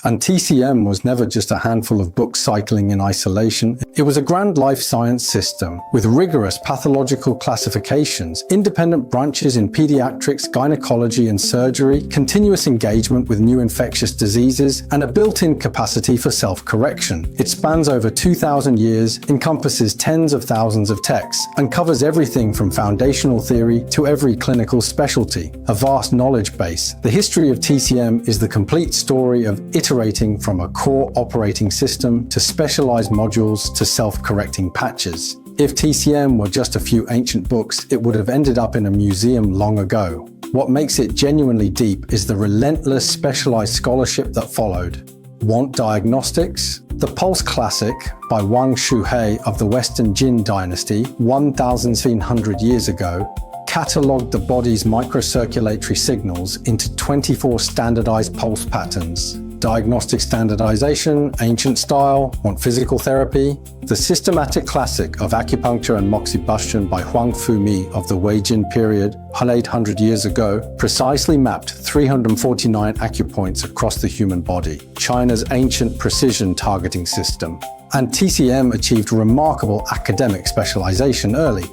And TCM was never just a handful of books cycling in isolation. It was a grand life science system with rigorous pathological classifications, independent branches in pediatrics, gynecology and surgery, continuous engagement with new infectious diseases, and a built-in capacity for self-correction. It spans over 2,000 years, encompasses tens of thousands of texts, and covers everything from foundational theory to every clinical specialty. A vast knowledge base. The history of TCM is the complete story of iterating from a core operating system to specialized modules to self-correcting patches. If TCM were just a few ancient books, it would have ended up in a museum long ago. What makes it genuinely deep is the relentless specialized scholarship that followed. Want diagnostics? The Pulse Classic by Wang Shuhei of the Western Jin dynasty 1,300 years ago catalogued the body's microcirculatory signals into 24 standardized pulse patterns. Diagnostic standardization, ancient style, want physical therapy? The systematic classic of acupuncture and moxibustion by Huang Fumi of the Wei-Jin period, 800 years ago, precisely mapped 349 acupoints across the human body, China's ancient precision targeting system. And TCM achieved remarkable academic specialization early.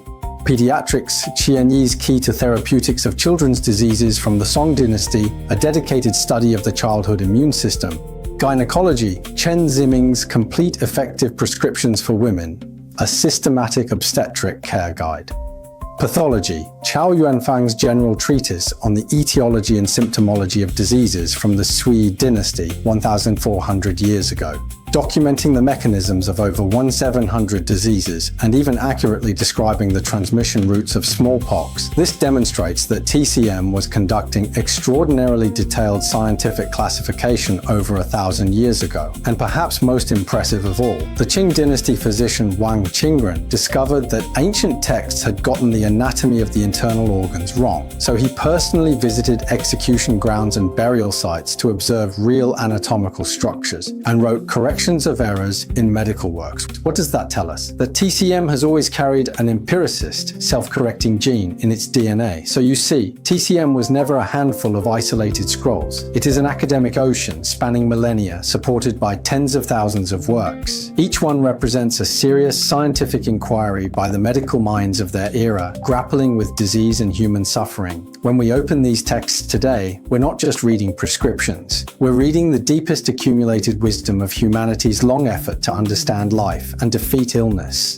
Pediatrics, Qian Yi's Key to Therapeutics of Children's Diseases from the Song Dynasty, a dedicated study of the childhood immune system. Gynecology, Chen Ziming's Complete Effective Prescriptions for Women, a systematic obstetric care guide. Pathology, Chao Yuanfang's general treatise on the etiology and symptomology of diseases from the Sui dynasty 1,400 years ago, documenting the mechanisms of over 1,700 diseases and even accurately describing the transmission routes of smallpox. This demonstrates that TCM was conducting extraordinarily detailed scientific classification over 1,000 years ago. And perhaps most impressive of all, the Qing dynasty physician Wang Qingren discovered that ancient texts had gotten the anatomy of the internal organs wrong. So he personally visited execution grounds and burial sites to observe real anatomical structures and wrote corrections of errors in medical works. What does that tell us? That TCM has always carried an empiricist, self-correcting gene in its DNA. So you see, TCM was never a handful of isolated scrolls. It is an academic ocean spanning millennia, supported by tens of thousands of works. Each one represents a serious scientific inquiry by the medical minds of their era, grappling with disease and human suffering. When we open these texts today, we're not just reading prescriptions. We're reading the deepest accumulated wisdom of humanity's long effort to understand life and defeat illness.